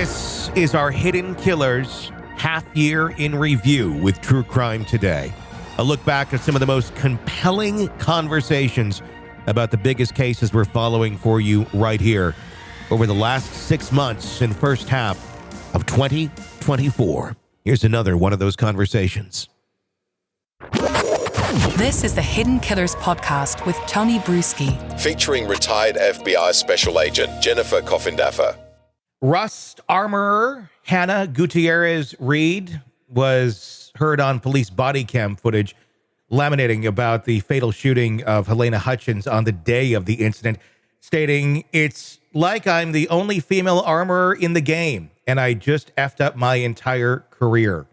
This is our Hidden Killers half year in review with True Crime Today. A look back at some of the most compelling conversations about the biggest cases we're following for you right here over the last 6 months and first half of 2024. Here's another one of those conversations. This is the Hidden Killers podcast with Tony Brueski, featuring retired FBI Special Agent Jennifer Coffindaffer. Rust armorer Hannah Gutierrez Reed was heard on police body cam footage laminating about the fatal shooting of Helena Hutchins on the day of the incident, stating, "It's like I'm the only female armorer in the game, and I just effed up my entire career."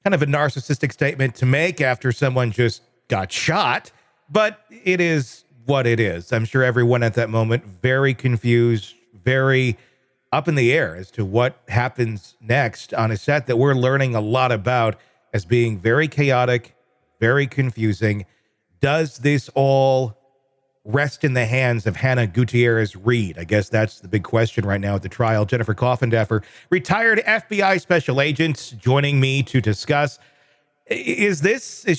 Kind of a narcissistic statement to make after someone just got shot, but it is what it is. I'm sure everyone at that moment very confused, very up in the air as to what happens next on a set that we're learning a lot about as being very chaotic, very confusing. Does this all rest in the hands of Hannah Gutierrez Reed? I guess that's the big question right now at the trial. Jennifer Coffindaffer, retired FBI special agent, joining me to discuss. Is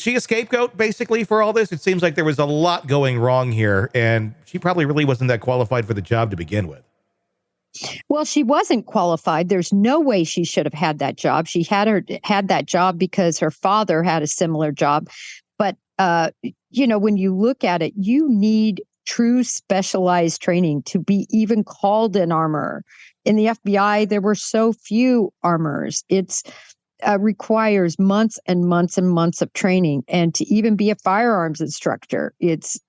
she a scapegoat basically for all this? It seems like there was a lot going wrong here, and she probably really wasn't that qualified for the job to begin with. Well, she wasn't qualified. There's no way she should have had that job. She had that job because her father had a similar job. But, when you look at it, you need true specialized training to be even called an armorer. In the FBI, there were so few armorers. It's requires months and months and months of training. And to even be a firearms instructor, it's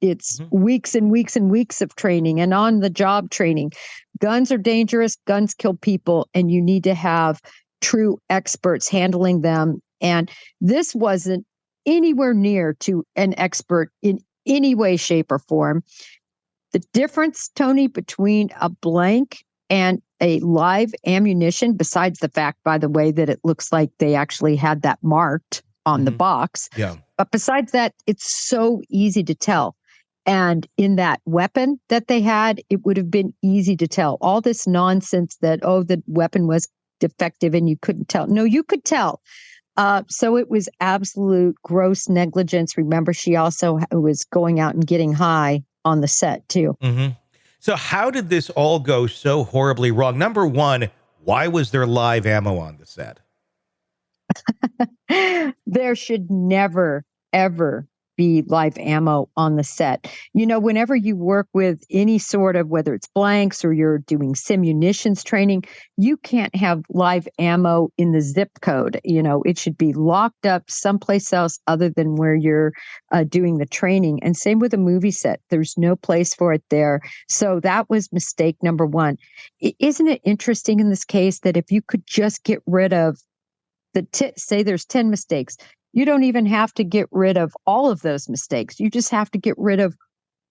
weeks and weeks and weeks of training and on-the-job training. Guns are dangerous. Guns kill people, and you need to have true experts handling them. And this wasn't anywhere near to an expert in any way, shape, or form. The difference, Tony, between a blank and a live ammunition, besides the fact, by the way, that it looks like they actually had that marked on the box. Yeah. But besides that, it's so easy to tell. And in that weapon that they had, it would have been easy to tell. All this nonsense that, the weapon was defective and you couldn't tell. No, you could tell. So it was absolute gross negligence. Remember, she also was going out and getting high on the set, too. Mm-hmm. So how did this all go so horribly wrong? Number one, why was there live ammo on the set? There should never, ever be live ammo on the set. Whenever you work with any sort of, whether it's blanks or you're doing simunitions training, you can't have live ammo in the zip code. It should be locked up someplace else other than where you're doing the training. And same with a movie set. There's no place for it there. So that was mistake number one. Isn't it interesting in this case that if you could just get rid of say there's 10 mistakes, you don't even have to get rid of all of those mistakes. You just have to get rid of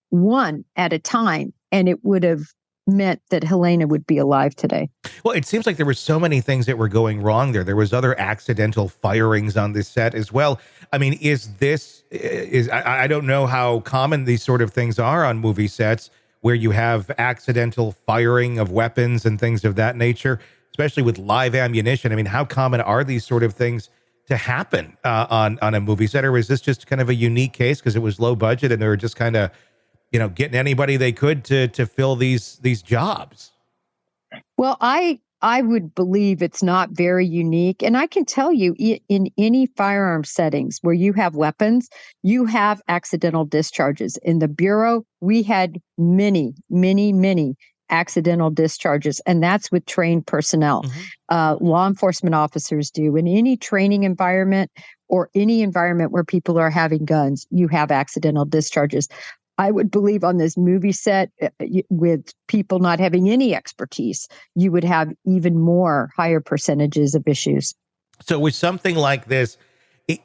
one at a time, and it would have meant that Helena would be alive today. Well, it seems like there were so many things that were going wrong there. There was other accidental firings on this set as well. I mean, I don't know how common these sort of things are on movie sets where you have accidental firing of weapons and things of that nature, especially with live ammunition. I mean, how common are these sort of things to happen on a movie set, or is this just kind of a unique case because it was low budget and they were just kind of, getting anybody they could to fill these jobs? Well, I would believe it's not very unique, and I can tell you, in any firearm settings where you have weapons, you have accidental discharges. In the Bureau, we had many, many, many accidental discharges, and that's with trained personnel. Law enforcement officers do. In any training environment or any environment where people are having guns, you have accidental discharges. I would believe on this movie set, with people not having any expertise, you would have even more higher percentages of issues. So with something like this,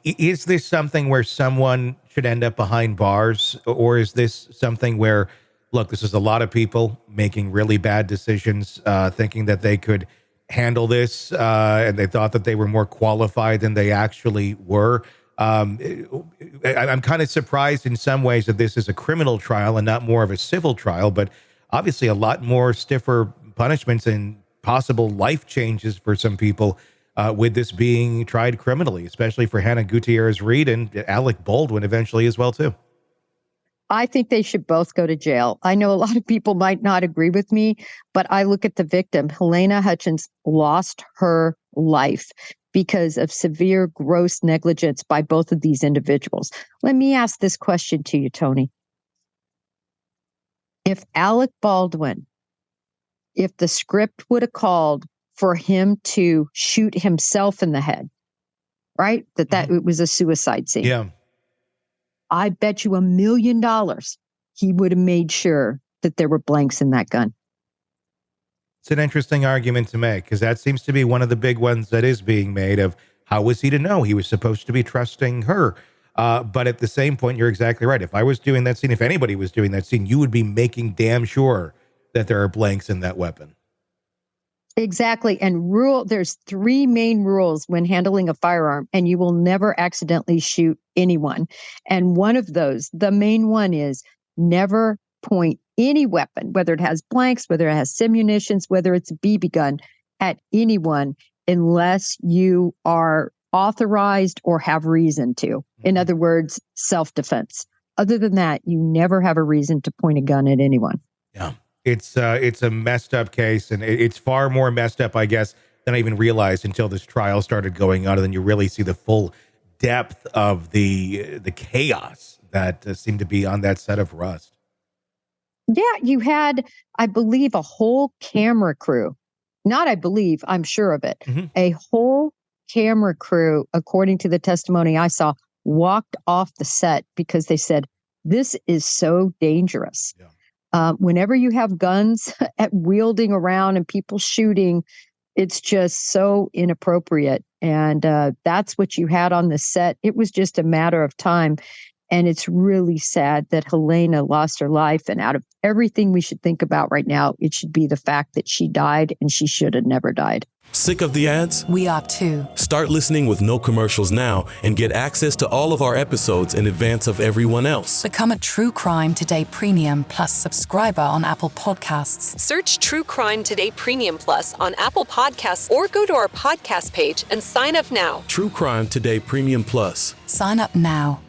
is this something where someone should end up behind bars, or is this something where, look, this is a lot of people making really bad decisions, thinking that they could handle this, and they thought that they were more qualified than they actually were? I'm kind of surprised in some ways that this is a criminal trial and not more of a civil trial, but obviously a lot more stiffer punishments and possible life changes for some people with this being tried criminally, especially for Hannah Gutierrez Reed and Alec Baldwin eventually as well, too. I think they should both go to jail. I know a lot of people might not agree with me, but I look at the victim. Helena Hutchins lost her life because of severe, gross negligence by both of these individuals. Let me ask this question to you, Tony. If Alec Baldwin, if the script would have called for him to shoot himself in the head, right? That it was a suicide scene. Yeah. I bet you $1 million he would have made sure that there were blanks in that gun. It's an interesting argument to make because that seems to be one of the big ones that is being made of how was he to know? He was supposed to be trusting her. But at the same point, you're exactly right. If I was doing that scene, if anybody was doing that scene, you would be making damn sure that there are blanks in that weapon. Exactly. And there's 3 main rules when handling a firearm, and you will never accidentally shoot anyone. And one of those, the main one, is never point any weapon, whether it has blanks, whether it has simunitions, whether it's a BB gun, at anyone unless you are authorized or have reason to. In other words, self-defense. Other than that, you never have a reason to point a gun at anyone. Yeah. It's a messed up case, and it's far more messed up, I guess, than I even realized until this trial started going on, and then you really see the full depth of the chaos that seemed to be on that set of Rust. Yeah, you had, I believe, a whole camera crew. Not I believe, I'm sure of it. Mm-hmm. A whole camera crew, according to the testimony I saw, walked off the set because they said, this is so dangerous. Yeah. Whenever you have guns wielding around and people shooting, it's just so inappropriate. And that's what you had on the set. It was just a matter of time. And it's really sad that Helena lost her life. And out of everything we should think about right now, it should be the fact that she died and she should have never died. Sick of the ads? We are too. Start listening with no commercials now and get access to all of our episodes in advance of everyone else. Become a True Crime Today Premium Plus subscriber on Apple Podcasts. Search True Crime Today Premium Plus on Apple Podcasts or go to our podcast page and sign up now. True Crime Today Premium Plus. Sign up now.